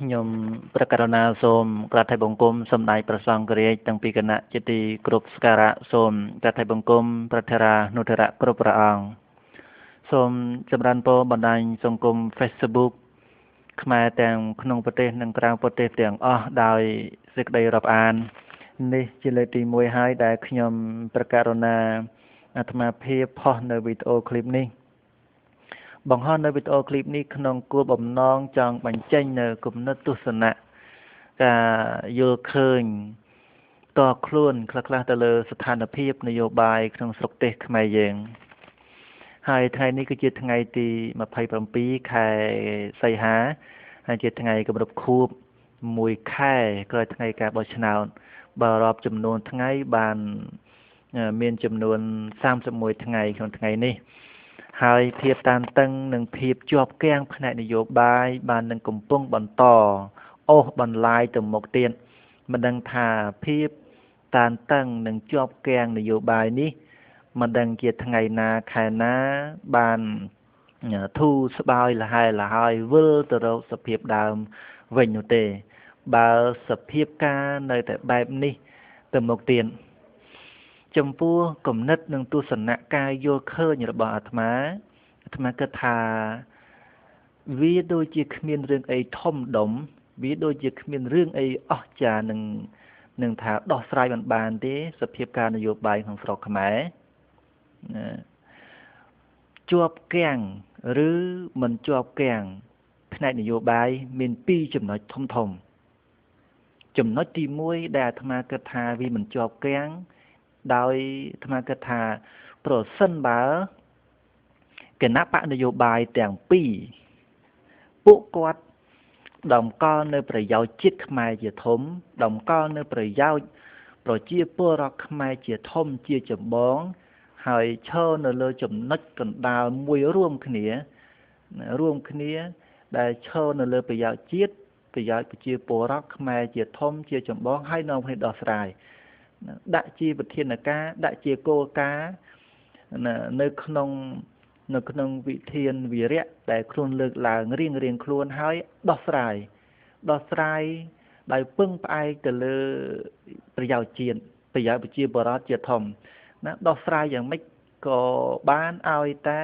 ខ្ញុំប្រកាសណាសូមក្រាបថ្វាយបង្គំសម្ដេចព្រះសង្ឃរាជទាំងពីរគណៈជាទីគោរពសក្ការៈសូមក្រាបថ្វាយបង្គំព្រះថេរានុថេរៈគ្រប់ព្រះអង្គសូមចម្រើនពរបណ្ដាញសង្គម Facebook ខ្មែរទាំងក្នុងប្រទេសនិងក្រៅប្រទេសទាំងអស់ដោយសេចក្តីរាប់អាននេះជាលើកទី1ហើយដែលខ្ញុំប្រកាសណាអាត្មាភាពផុសនៅវីដេអូឃ្លីបនេះបង្ហោះនៅវីដេអូឃ្លីបនេះក្នុងគោលបំណងចង់បញ្ចេញនៅគំនិតទស្សនៈការយល់ឃើញតខ្លួនខ្លះៗទៅលើស្ថានភាពនយោបាយក្នុងស្រុកទេសខ្មែរយើងហើយថ្ងៃនេះគឺជាថ្ងៃទី27ខែសីហាហើយជាថ្ងៃគម្រប់ខួប1ខែក្រោយថ្ងៃការបោះឆ្នោតបើរាប់ចំនួនថ្ងៃបានមានចំនួន31ថ្ងៃក្នុងថ្ងៃនេះហើយភាពតានតឹងនិងភាពជាប់គាំងផ្នែកនយោបាយបាននឹងកំពុងបន្តអូសបន្លាយទៅមុខទៀតមិនដឹងថាភាពតានតឹងនិងជាប់គាំងនយោបាយនេះមិនដឹងជាថ្ងៃណាខែណាបានធូរស្បើយលហែលហើយវិលទៅរកសភាពដើមវិញនោះទេបើសភាពការនៅតែបែបនេះទៅមុខទៀតចំពោះគំនិតនិងទស្សនៈការយល់ឃើញរបស់អាត្មាគិតថាវាដូចជាគ្មានរឿងអីធំដុំវាដូចជាគ្មានរឿងអីអស្ចារ្យនឹងថាដោះស្រាយបានទេសភាពការនយោបាយក្នុងស្រុកខ្មែរជាប់គាំងឬមិនជាប់គាំងផ្នែកនយោបាយមាន2ចំណុចធំចំណុចទី1ដែលអាត្មាគិតថាវាមិនជាប់គាំងដោយអាត្មាគិតថាប្រសិនបើគណៈបកនយោបាយទាំងពីរពួកគាត់តម្កល់នៅប្រយោជន៍ជាតិខ្មែរជាធំតម្កល់នៅប្រយោជន៍ប្រជាពលរដ្ឋខ្មែរជាធំជាចម្បងហើយឈរនៅលើចំណុចកណ្ដាលមួយរួមគ្នាដែលឈរនៅលើប្រយោជន៍ជាតិប្រយោជន៍ប្រជាពលរដ្ឋខ្មែរជាធំជាចម្បងហើយនាំគ្នាដោះស្រាយដាក់ជាវិធានការដាក់ជាគោលការណ៍នៅក្នុងវិធានវិរៈដែលខ្លួនលើកឡើងរៀងខ្លួនហើយដោះស្រាយដោយពឹងផ្អែកទៅលើប្រយោជន៍ជាតិប្រយោជន៍ប្រជាពលរដ្ឋជាធំណាដោះស្រាយយ៉ាងម៉េចក៏បានឲ្យតែ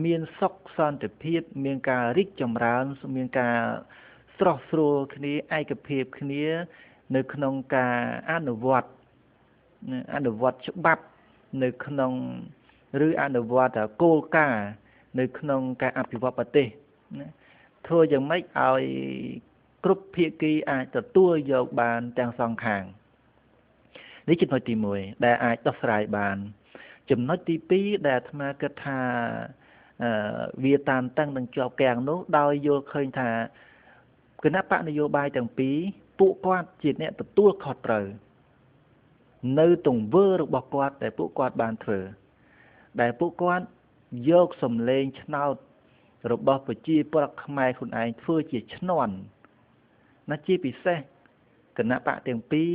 មានសុខសន្តិភាពមានការរីកចម្រើនមានការស្រស់ស្រួលគ្នាឯកភាពគ្នានៅក្នុងការអនុវត្តច្បាប់នៅក្នុងឬអនុវត្តគោលការណ៍នៅក្នុងការអភិវឌ្ឍប្រទេសណាធ្វើយ៉ាងម៉េចឲ្យគ្រប់ភាគីអាចទទួលយកបានទាំងសងខាងនេះចំណុចទី1ដែលអាចដោះស្រាយបានចំណុចទី2ដែលអាត្មាគិតថាវាតានតឹងនឹងជាប់គាំងនោះដោយយល់ឃើញថាគណៈបកនយោបាយទាំងពីរពួកគាត់ជាអ្នកទទួលខុសត្រូវនៅទង្វើរបស់គាត់ដែលពួកគាត់បានធ្វើដែលពួកគាត់យកសម្លេងឆ្នោតរបស់ប្រជាពលរដ្ឋខ្មែរខ្លួនឯងធ្វើជាឈ្នន់ណាជាពិសេសគណៈបកទាំងពីរ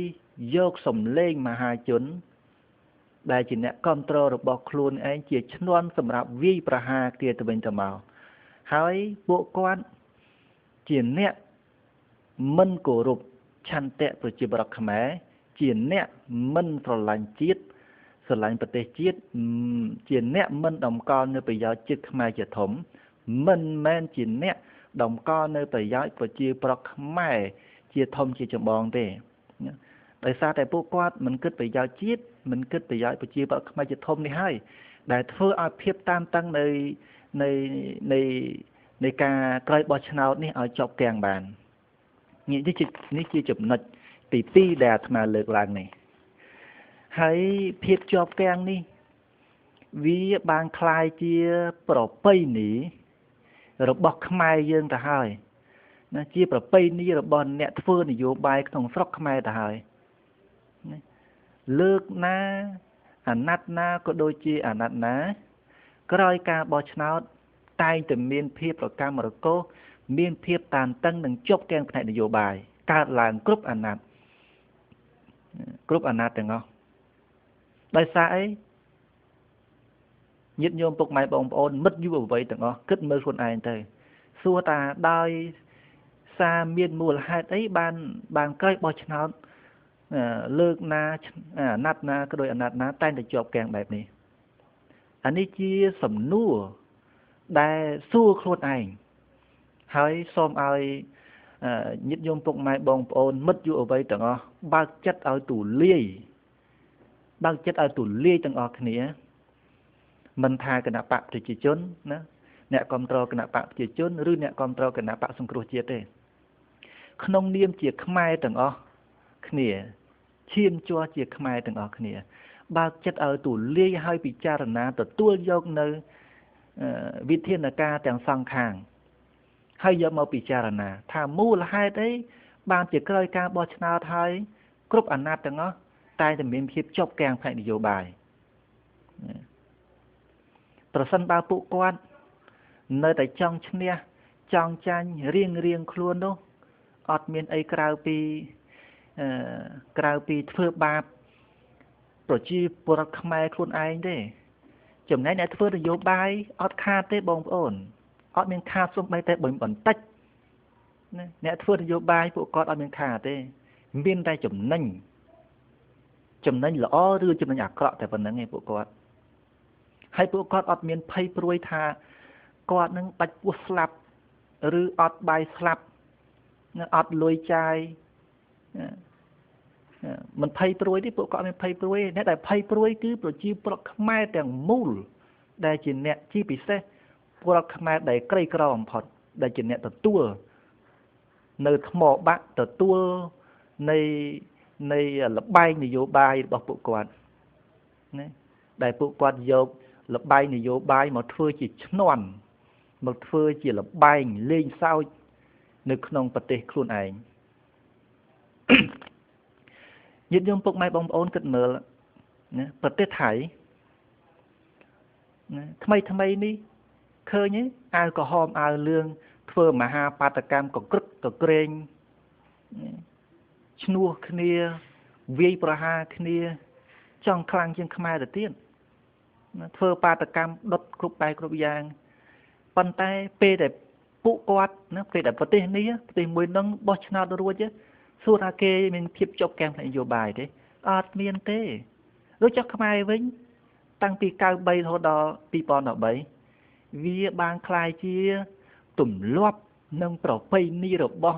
យកសម្លេងមហាជនដែលជាអ្នកគ្រប់គ្រងរបស់ខ្លួនឯងជាឈ្នន់សម្រាប់វាយប្រហារគ្នាទៅវិញទៅមកហើយពួកគាត់ជាអ្នកមិនគោរពឆន្ទៈប្រជាពលរដ្ឋខ្មែរជាអ្នកមិនស្រឡាញ់ជាតិស្រឡាញ់ប្រទេសជាតិជាអ្នកមិនតម្កល់នៅប្រយោជន៍ជាតិខ្មែរជាធំមិនមែនជាអ្នកតម្កល់នៅប្រយោជន៍ប្រជាពលរដ្ឋខ្មែរជាធំជាចម្បងទេដោយសារតែពួកគាត់មិនគិតប្រយោជន៍ជាតិមិនគិតប្រយោជន៍ប្រជាពលរដ្ឋខ្មែរជាធំនេះហើយដែលធ្វើឲ្យភាពតានតឹងនៃការក្រោយបោះឆ្នោតនេះឲ្យជាប់គាំងបាននេះជាចំណុចទី2ដែលអាត្មាលើកឡើងនេះហើយភាពជាប់គាំងនេះវាបានคล้ายជាប្រពៃណីរបស់ខ្មែរយើងទៅហើយណាជាប្រពៃណីរបស់អ្នកធ្វើនយោបាយក្នុងស្រុកខ្មែរទៅហើយលើកណាអាណត្តិណាក៏ដូចជាអាណត្តិណាក្រោយការបោះឆ្នោតតែងតែមានភាពប្រកម្មរកូសមានភាពតានតឹងនិងជាប់គាំងផ្នែកនយោបាយកើតឡើងគ្រប់អាណត្តិទាំងអស់ដោយសារអីញាតិញោមពុកម៉ែបងប្អូនមិត្តយុវវ័យទាំងអស់គិតមើលខ្លួនឯងទៅសួរថាដោយ xa miên mùa hai ấy ban cây bò chân áo lược na nát na cái đôi nát na tay để chọc kèng đẹp này anh ấy chia sầm nua đai xua khuôn ảnh hãy xóm ai nhịp nhôm phục mai bông ôn mất dụ ở đây tầng o bác chất ở tủ ly bác chất ở tủ ly tầng o kia mình thà cái nạp bạc thì chỉ chốn nè nè control cái nạp bạc chỉ chốn rư nè control cái nạp bạc xung quanh chia thế không niêm chỉ khai tầng o kia chiêm cho chỉ khai tầng o kia bác chất ở tủ ly hay bị cha rần na từ tua dọc nơiวิทยาการแต่งสองข้างให้ยอมมาพิจารณาถ้ามูลให้ได้บางจะเกิดการบอชนาไทยกรุ๊ปอำนาจต่างๆตายแต่มีเพียบจบแกงภายในนโยบายประสันบาปุกวนในแต่จ้องเชนียจ้องจันเรียงคล้วนนู้อดเมียนไอกราวปีเพื่อบาปโปรจีปรกไมคล้วนไอได้จำไหนเนี่ยเพื่อนโยบายอดคาเต้บองโอนอดเมียนคาส่งไปแต่บ่อนตัดเนี่ยเพื่อนโยบายพวกกอดอดเมียนคาเต้เมียนได้จำนั่นหล่อหรือจำนั่นอยากเกาะแต่วันนั้นไงพวกกอดให้พวกกอดอดเมียนไพ่ปรวยทากอดนั่งปัดปวดสลับหรืออดใบสลับอดลอยใจมันไพ่ปรวยที่พวกเขาเป็นไพ่ปรวยเนี่ยแต่ไพ่ปรวยคือโปรจีปลอกไม้แต่งมูลได้จินเนี่ยที่พิเศษปลอกไม้ได้ใกล้กรอมพอดได้จินเนี่ยตัวในขมอบะตัวในระบายนโยบายบอกพวกกวนนี่ได้พวกกวนโยบระบายนโยบายมาเพื่อจิตนอนมาเพื่อจิตระบายเลี้ยงเศร้าในขนมปฏิครุนเองยึดยมพวกไม้บองโอนกันเมื่อนะประเทศไทยนะทำไมนี่เคยนี้แอลกอฮอล์แอลเรื่องเพื่อมาหาปาตกรรมก็กรึกก็เกรงชนัวคเนียวีประหาคเนียจ้องคลังยังขมายแต่เตี้ยนเพื่อปาตกรรมดดกรุบไปกรุบยางปันแต่เปแต่ปุกวัดนะเปแต่ประเทศนี้ประเทศมวยนั่งบอชนาตัวเยอะสุราเกมันเพียบจบแกงนโยบายเด้อาจเมียนเต้รู้จักขมายวิ่งตั้งปีกาใบโทดอปีปอนอใบวิบางคลายเชี่ยตุ่มลวบนั่งปลอกไปนี่หรอบอ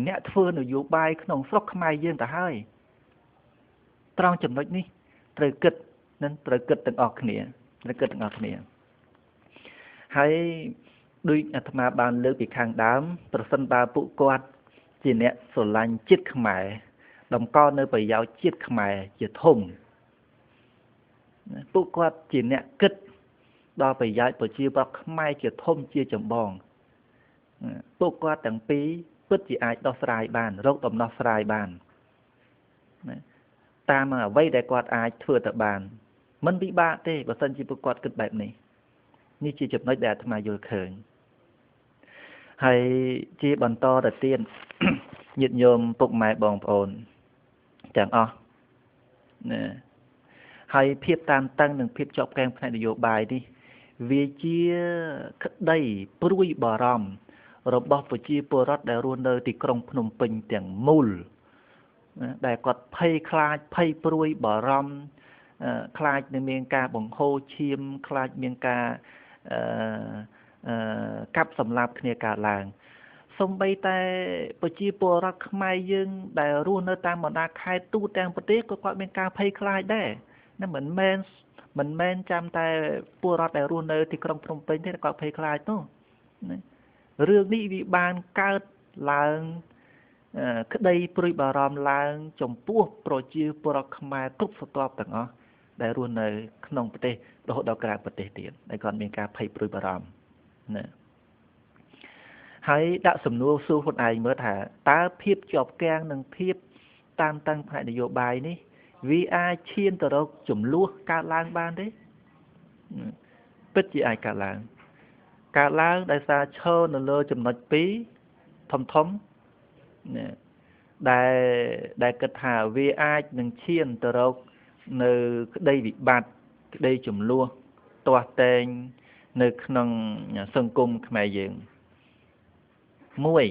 เนี่ยเฟื่อนนโยบายขนมฟลอกขมายเยื่อแต่ให้ตรองจำนวนนี้ตรกึดนั้นตรกึดต่างออกเหนียตรกึดต่างออกเหนียให้ด้วยอัตมาบานเลือกปีข้างดำประสันบาปุกวัดจีเนี่ยส่วนลันจิตขมายดมก้อนเนื้อไปยาวจิตขมายจะทุ่มปุกวัดจีเนี่ยกึดดอไปย้ายไปจีบขมายจะทุ่มจีจำบองปุกวัดตั้งปีพุทธิไอดอสไรบานโรคตมดอสไรบานตามมาไว้ได้กวัดไอเถื่อตะบานมันวิบากเต้ประสันจีปุกวัดกึดแบบนี้นี่จีจับน้อยแดดทำไมโยเขินให้จีบันโตแต่เตี้ยนยึดโยมปลุกไม้บองโอนจังอ๋อเนี่ยให้เพียบตามตั้งหนึ่งเพียบจบแกงภายในนโยบายนี่วิจีได้ปรุยบารมระบบวิจีปรดได้รวนเลยติกรงพนมปิงแต่งมูลได้กดไพ่คลายไพ่ปรุยบารมคลายในเมียงกาบ่งโฮชิมคลายเมียงกากับสำหรับเนียการลางสมใบแต่ปจีปรักไม่ยังได้รู้เนื้อตามบรรดาใครตู้แตงประเทศก็ความเป็นการไพ่คลายได้นั่นเหมือนแมนจำแต่ปวดแต่รู้เนื้อที่กรมพรมเป็นที่ก็ไพ่คลายตู้เรื่องนี้วิบานเกิดลางคดีปริบารมลางจมพวกปจีปรักไม่กรุบสตรอบต่างได้รู้เนื้อขนมประเทศโดยดอกกระประเทศเดียนในก่อนเป็นการไพ่ปริบารมให้ดักสำนวนสู้คนไอเมื่อถ่าตาเพียบจอบแกงหนึ่งเพียบตามตั้งภายนโยบายนี้วิอาเชียนตลกจุ่มล้วการล้างบ้านได้เป็ดจีไอการล้างได้ซาเช่านเลอจุ่มนัดปีทอมเนี่ยได้กระถาวิอาหนึ่งเชียนตลกในได้วิบัติได้จุ่มล้วตัวเตงในขนมสังคมขมายยิงมวย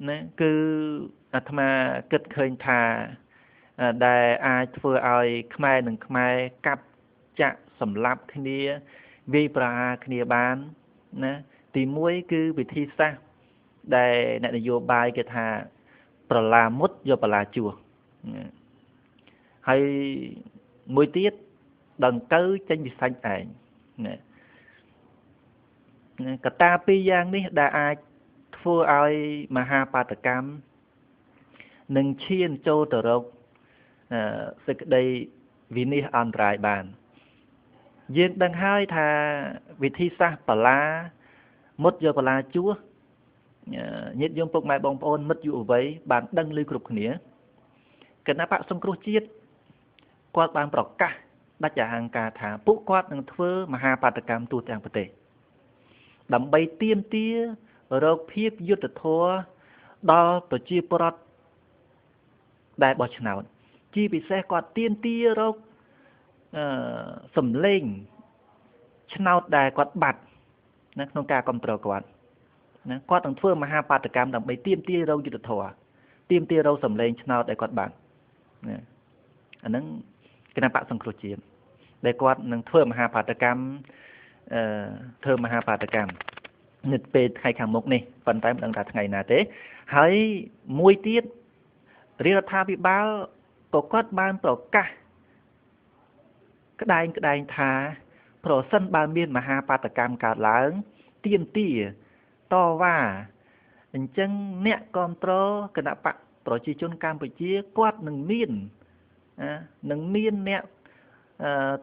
ណាគឺអាត្មាគិតឃើញថាដែលអាចធ្វើឲ្យខ្មែរនិងខ្មែរកាប់ចាក់សម្លាប់គ្នាវាយប្រហារគ្នាបានណាទី1គឺវិធីសាស្ត្រដែលអ្នកនយោបាយគេថាប្រឡាមុតយកប្រឡាជួសហើយមួយទៀតដង្កូវចេញពីសាច់ឯងណាកត្តាពីរយ៉ាងនេះដែលអាចធ្វើឲ្យមហាបាតកម្មនឹងឈានចូលទៅរកសេចក្តីវិនិច្ឆ័យអន្តរាយបានយើងដឹងហើយថាវិធីសាស្ត្របលាមុតយកបលាជួសញាតិញោមពុកម៉ែបងប្អូនមិត្តយុវវ័យបានដឹងឮគ្រប់គ្នាគណៈបកសង្គ្រោះជាតិគាត់បានប្រកាសដាច់អហង្ការថាពួកគាត់នឹងធ្វើមហាបាតកម្មទូទាំងប្រទេសដើម្បីទាមទាររកភាពយុត្តិធម៌ដល់ប្រជាពលរដ្ឋដែលបោះឆ្នោតជាពិសេសគាត់ទាមទាររកសម្លេងឆ្នោតដែលគាត់បាត់នៅក្នុងការគ្រប់គ្រងគាត់ណាគាត់នឹងធ្វើមហាបាតកម្មដើម្បីទាមទាររកយុត្តិធម៌ទាមទាររកសម្លេងឆ្នោតដែលគាត់បាត់ណាអាហ្នឹងគណៈបកសង្គ្រោះជាតិដែលគាត់នឹងធ្វើមហាបាតកម្មធ្វើមហាបាតកម្មនៅពេលថ្ងៃខាងមុខនេះប៉ុន្តែមិនដឹងថាថ្ងៃណាទេហើយមួយទៀតរដ្ឋាភិបាលក៏គាត់បានប្រកាសក្តែងថាប្រសិនបើមានមហាបាតកម្មកើតឡើងទាមទារតវ៉ាអញ្ចឹងអ្នកគ្រប់គ្រងគណៈបកប្រជាជនកម្ពុជាគាត់នឹងមានអ្នក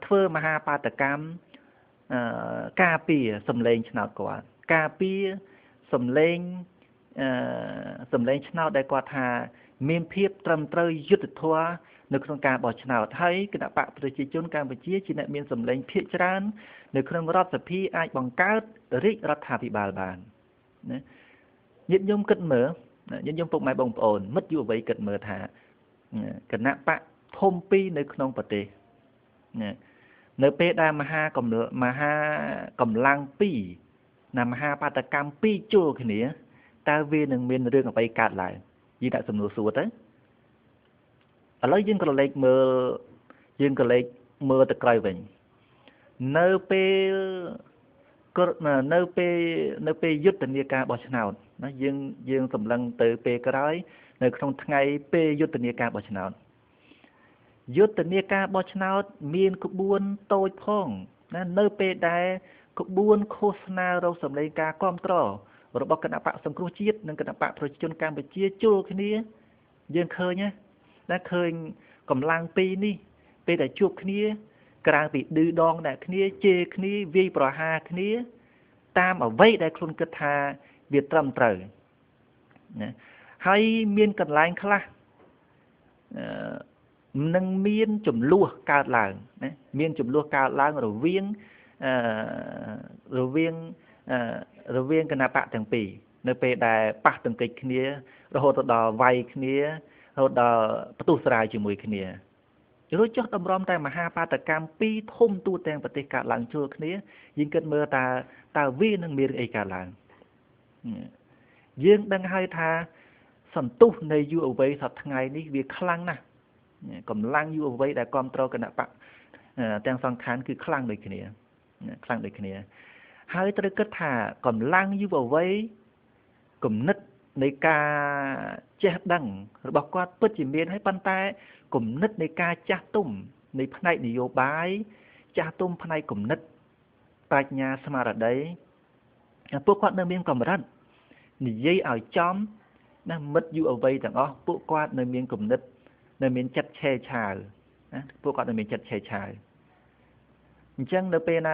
ធ្វើមហាបាតកម្មការពារសម្លេងឆ្នោតគាត់ការពារសម្លេងឆ្នោតដែលគាត់ថាមានភាពត្រឹមត្រូវយុត្តិធម៌នៅក្នុងការបោះឆ្នោតហើយគណៈបកប្រជាជនកម្ពុជាជាអ្នកមានសម្លេងភាគច្រើននៅក្នុងរដ្ឋសភាអាចបង្កើតរាជរដ្ឋាភិបាលបានណាញាតិញោមគិតមើលញាតិញោមពុកម៉ែបងប្អូនមិត្តយុវវ័យគិតមើលថាគណៈបកធំពីរនៅក្នុងប្រទេសណានៅពេលដែលមហាកម្លាំងពីរណាមហាបាតកម្មពីរជួលគ្នាតើវានឹងមានរឿងអ្វីកើតឡើងយើងដាក់សំណួរសួរទៅឥឡូវយើងក៏លេចមើលទៅក្រោយវិញនៅពេលយុទ្ធនាការបោះឆ្នោតណាយើងសម្លឹងទៅពេលក្រោយនៅក្នុងថ្ងៃពេលយុទ្ធនាការបោះឆ្នោតមានក្បួនតូចផងណានៅពេលដែលក្បួនឃោសនារកសម្លេងការគ្រប់គ្រងរបស់គណៈបកសង្គ្រោះជាតិនិងគណៈបកប្រជាជនកម្ពុជាជួលគ្នាយើងឃើញណាឃើញកម្លាំងពីរនេះពេលដែលជួបគ្នាក្រៅពីឌឺដងដាក់គ្នាជេរគ្នាវាយប្រហារគ្នាតាមអ្វីដែលខ្លួនគិតថាវាត្រឹមត្រូវណាហើយមានកន្លែងខ្លះនឹងមានចំនួនកើតឡើងណាមានចំនួនកើតឡើងរវាងគណៈបកទាំងពីរនៅពេលដែលប៉ះទង្គិចគ្នារហូតដល់វាយគ្នារហូតដល់ផ្ទុះស្រាយជាមួយគ្នារួចចុះតម្រាំតែមហាបាតកម្មពីរធំទូទាំងប្រទេសកើតឡើងជួលគ្នាយើងគិតមើលតើវានឹងមានអីកើតឡើងយើងដឹងហើយថាសន្ទុះនៃយុវវ័យសប្តាហ៍ថ្ងៃនេះវាខ្លាំងណាស់កម្លាំងយុវវ័យដែលគ្រប់គ្រងគណៈបកទាំងសងខាងគឺខ្លាំងដូចគ្នាហើយត្រូវគិតថាកម្លាំងយុវវ័យគំនិតនៃការចេះដឹងរបស់គាត់ពិតជាមានហើយប៉ុន្តែគំនិតនៃការចាស់ទុំនៃផ្នែកនយោបាយចាស់ទុំផ្នែកគំនិតប្រាជ្ញាស្មារតីពួកគាត់នៅមានកម្រិតនិយាយឲ្យចំណាមិត្តយុវវ័យទាំងអស់ពួកគាត់នៅមានគំនិតនៅមានចិត្តឆេវឆាវណាពួកគាត់នៅមានចិត្តឆេវឆាវអញ្ចឹងនៅពេលណា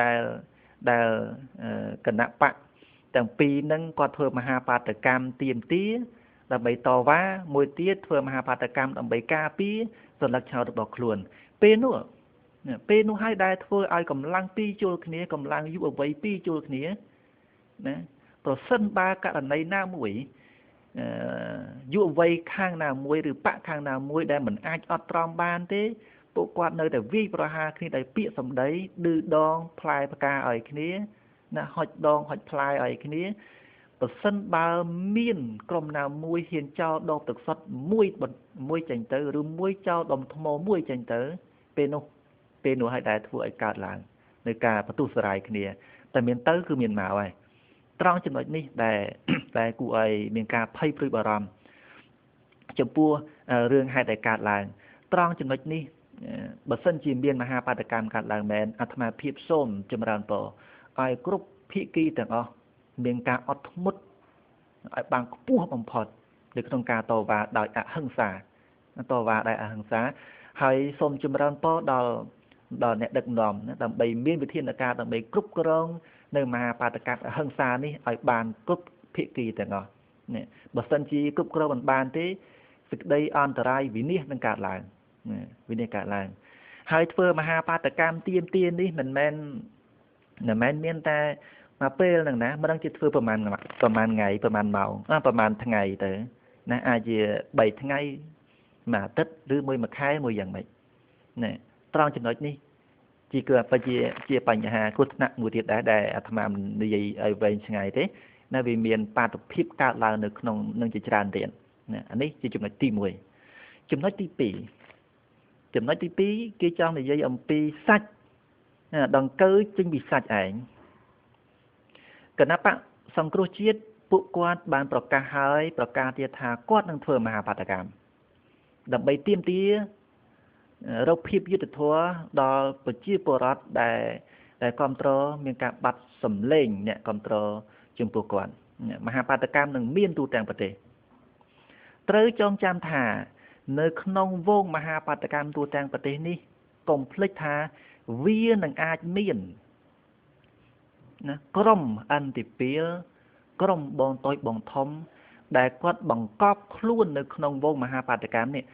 ដែលគណៈបកទាំងពីរហ្នឹងគាត់ធ្វើមហាបាតកម្មទាមទារដើម្បីតវ៉ាមួយទៀតធ្វើមហាបាតកម្មដើម្បីការពារសន្លឹកឆ្នោតរបស់ខ្លួនពេលនោះហើយដែលធ្វើឲ្យកម្លាំងពីរជួលគ្នាកម្លាំងយុវវ័យពីរជួលគ្នាណាប្រសិនបើករណីណាមួយយុវវ័យខាងណាមួយឬបកខាងណាមួយដែលមិនអាចអត់ទ្រាំបានទេពួកគាត់នៅតែវាយប្រហារគ្នាដោយពាក្យសម្ដីឌឺដងផ្លែផ្កាឲ្យគ្នាណាហុចដងហុចផ្លែឲ្យគ្នា ប្រសិនបើមានក្រុមណាមួយហ៊ានចោលដបទឹកសុទ្ធមួយចេញទៅឬមួយចោលដុំថ្មមួយចេញទៅពេលនោះឲ្យដែលធ្វើឲ្យកើតឡើងនៅការបន្ទុះសារាយគ្នាតែមានទៅគឺមានមកហើយត្រង់ចំណុចនេះដែលគួរឲ្យមានការភ័យព្រួយបារម្ភចំពោះរឿងហេតុដែលកើតឡើងត្រង់ចំណុចនេះបើសិនជាមានមហាបាតកម្មកើតឡើងមែនអាត្មាភាពសូមចម្រើនពរឲ្យគ្រប់ភាគីទាំងអស់មានការអត់ធ្មត់ឲ្យបានខ្ពស់បំផុតនៅក្នុងការតវ៉ាដោយអហិង្សាហើយសូមចម្រើនពរដល់អ្នកដឹកនាំដើម្បីមានវិធានការដើម្បីគ្រប់គ្រងនៅមហាបាតកម្មអហិង្សានេះឲ្យបានគ្រប់ភាគីទាំងអស់នេះបើសិនជាគ្រប់គ្រងមិនបានទេសេចក្តីអន្តរាយវិនាសនឹងកើតឡើងហើយធ្វើមហាបាតកម្មទាមទារនេះមិនមែនមានតែមកពេលហ្នឹងណាមិនដឹងជាធ្វើប្រហែលថ្ងៃប្រហែលម៉ោងប្រហែលថ្ងៃទៅណាអាចជា3ថ្ងៃមួយអាទិត្យឬមួយខែមួយយ៉ាងម៉េចណាត្រង់ចំណុចនេះជាបញ្ហាគ្រោះថ្នាក់មួយទៀតដែរដែលអាត្មានិយាយឲ្យវែងឆ្ងាយទេណាវាមានបាតុភិបកើតឡើងនៅក្នុងនឹងជាច្រើនទៀតណាអានេះជាចំណុចទី1ចំណុចទី2គេចង់និយាយអំពីសាច់ដង្កូវចេញពីសាច់ឯងគណៈបកសង្គ្រោះជាតិពួកគាត់បានប្រកាសទៀតថាគាត់នឹងធ្វើមហាបាតកម្មដើម្បីទាមទាររកភាពយុត្តិធម៌ដល់ប្រជាពលរដ្ឋដែលគ្រប់គ្រងមានការបាត់សម្លេងអ្នកគ្រប់គ្រងចំពោះគាត់មហាបាតកម្មនឹងមានទូទាំងប្រទេសត្រូវចងចាំថានៅក្នុងវងមហាបាតកម្មទូទាំងប្រទេសនេះកុំភ្លេចថាវានឹងអាចមានណាក្រុមអន្តរជាតិក្រុមបងតូចបងធំដែលគាត់បង្កប់ខ្លួននៅក្នុងវងមហាបាតកម្មនេះ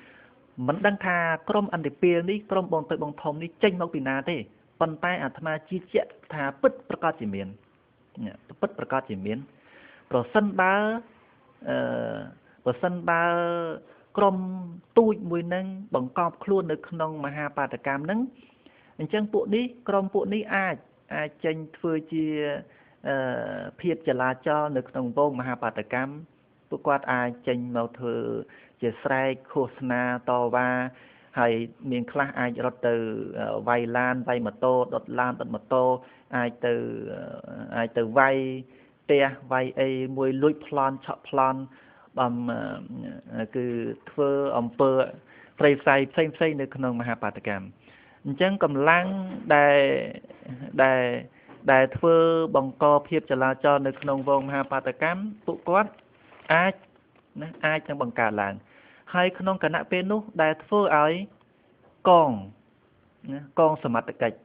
មិនដឹងថាក្រុមអន្តរជាតិនេះក្រុមបងតូចបងធំនេះចេញមកពីណាទេប៉ុន្តែអាត្មាជឿជាក់ថាពិតប្រកបជាមានប្រសិនបើក្រុមទូចមួយនឹងបង្កប់ខ្លួននៅក្នុងមហាបាតកម្មហ្នឹងអញ្ចឹងក្រុមពួកនេះអាចចេញធ្វើជាភាពចលាចលនៅក្នុងវងមហាបាតកម្មពួកគាត់អាចចេញមកធ្វើជាស្រែកឃោសនាតវ៉ាហើយមានខ្លះអាចរត់ទៅវាយឡានវាយម៉ូតូដុតឡានដុតម៉ូតូអាចទៅវាយផ្ទះវាយអីមួយលួចប្លន់ឆក់ប្លន់គឺធ្វើអំពើព្រៃផ្សៃផ្សេងនៅក្នុងមហាបាតកម្មអញ្ចឹងកម្លាំងដែលធ្វើបង្កភាពចលាចលនៅក្នុងវងមហាបាតកម្មពួកគាត់អាចនឹងបង្កើតឡើងហើយក្នុងគណៈពេលនោះដែលធ្វើឲ្យកងសមត្ថកិច្ច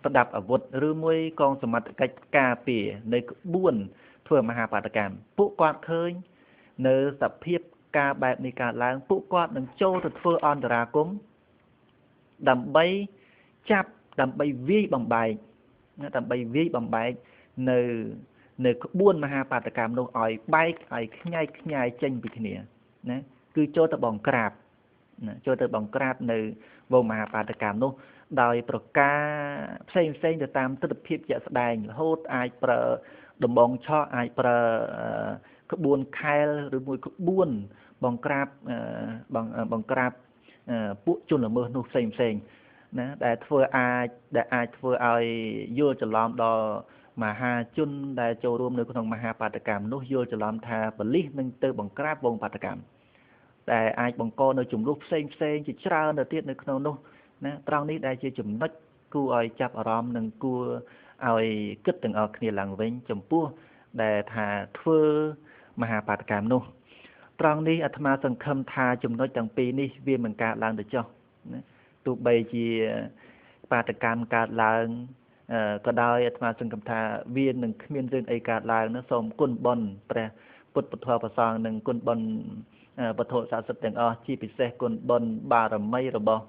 ប្រដាប់អាវុធឬមួយកងសមត្ថកិច្ចការពារនៅក្បួនធ្វើមហាបាតកម្មពួកគាត់ឃើញនៅសភាពការបែបនេះកើតឡើងពួកគាត់នឹងចូលទៅធ្វើអន្តរាគមន៍ដើម្បីចាប់ដើម្បីវាយបំបែកនៅក្បួនមហាបាតកម្មនោះឲ្យបែកឲ្យខ្ញាយចេញពីគ្នាណាគឺចូលទៅបង្ក្រាបនៅវងមហាបាតកម្មនោះដោយប្រការផ្សេងទៅតាមទស្សនវិជ្ជាជាក់ស្ដែងរហូតអាចប្រើដំបងឆក់អាចប្រើក្បួនខែលឬមួយក្បួនបង្ក្រាបពួកជនល្មើសនោះផ្សេងណាដែលអាចធ្វើឲ្យយល់ច្រឡំដល់មហាជនដែលចូលរួមនៅក្នុងមហាបាតកម្មនោះយល់ច្រឡំថាប៉ូលីសនឹងទៅបង្ក្រាបវងបាតកម្មតែអាចបង្កនៅចំនួនផ្សេងជាច្រើនទៅទៀតនៅក្នុងនោះណាត្រង់នេះដែលជាចំណុចគួរឲ្យចាប់អារម្មណ៍និងគួរឲ្យគិតទាំងអស់គ្នាឡើងវិញចំពោះដែលថាធ្វើមហាបាតកម្មនោះត្រង់នេះអាត្មាសង្ឃឹមថាចំណុចទាំងពីរនេះវាមិនកើតឡើងទៅចុះណាទោះបីជាបាតកម្មកើតឡើងក៏ដោយអាត្មាសង្ឃឹមថាវានឹងគ្មានរឿងអីកើតឡើងនោះសូមគុណបុណ្យព្រះពុទ្ធពធប្រសង្ឃនិងគុណបុណ្យពធស័ក្តិសិទ្ធិទាំងអស់ជាពិសេសគុណបុណ្យបារមីរបស់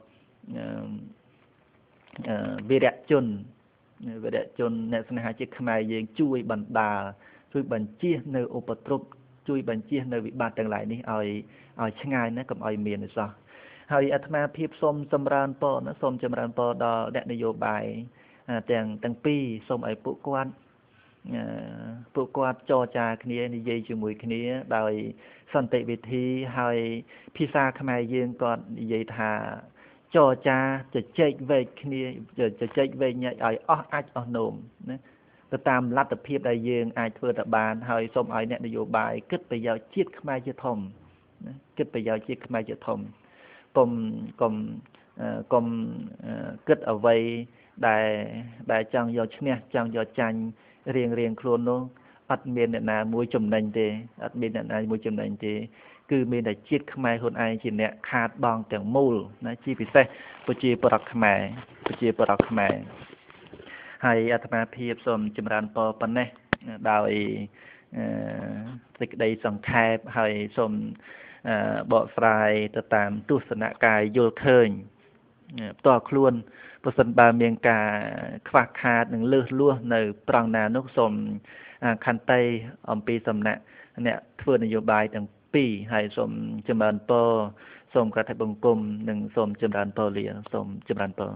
វីរៈជនអ្នកស្នេហាជាតិខ្មែរយើងជួយបណ្ដាលជួយបញ្ជៀសនៅឧបទ្រពជួយបញ្ជៀសនៅវិបត្តិទាំងឡាយនេះឲ្យឆ្ងាយណាកុំឲ្យមានទេសោះហើយអាត្មាភាពសូមចម្រើនពរដល់អ្នកនយោបាយទាំងពីរសូមឲ្យពួកគាត់ ពួកគាត់ចរចាគ្នានិយាយជាមួយគ្នាដោយសន្តិវិធីហើយភាសាខ្មែរយើងគាត់និយាយថាចរចាជជែកវែកគ្នាជជែកវែកញែកឲ្យអស់អាចអស់នោមណាទៅតាមលទ្ធភាពដែលយើងអាចធ្វើទៅបានហើយសូមឲ្យអ្នកនយោបាយគិតប្រយោជន៍ជាតិខ្មែរជាធំណាគិតប្រយោជន៍ជាតិខ្មែរជាធំកុំកុំកុំគិតអ្វីដែលចង់យកឈ្នះចង់យកចាញ់រៀងខ្លួននោះអត់មានអ្នកណាមួយចំណេញទេអត់មានអ្នកណាមួយចំណេញទេគឺមានតែជាតិខ្មែរខ្លួនឯងជាអ្នកខាតបង់ទាំងមូលណាជាពិសេសប្រជាពលរដ្ឋខ្មែរហើយអាត្មាភាពសូមចម្រើនពរប៉ុណ្ណេះដោយសេចក្តីសង្ខេបហើយសូមបកស្រាយទៅតាមទស្សនៈការយល់ឃើញផ្ទាល់ខ្លួនប្រសិនបើមានការខ្វះខាតនិងលើសលួសនៅត្រង់ណានោះសូមខន្តីអំពីសំណាក់អ្នកធ្វើនយោបាយទាំងពីរហើយសូមចម្រើនពរសូមក្រថបង្គំនិងសូមចម្រើនពរលាសូមចម្រើនពរ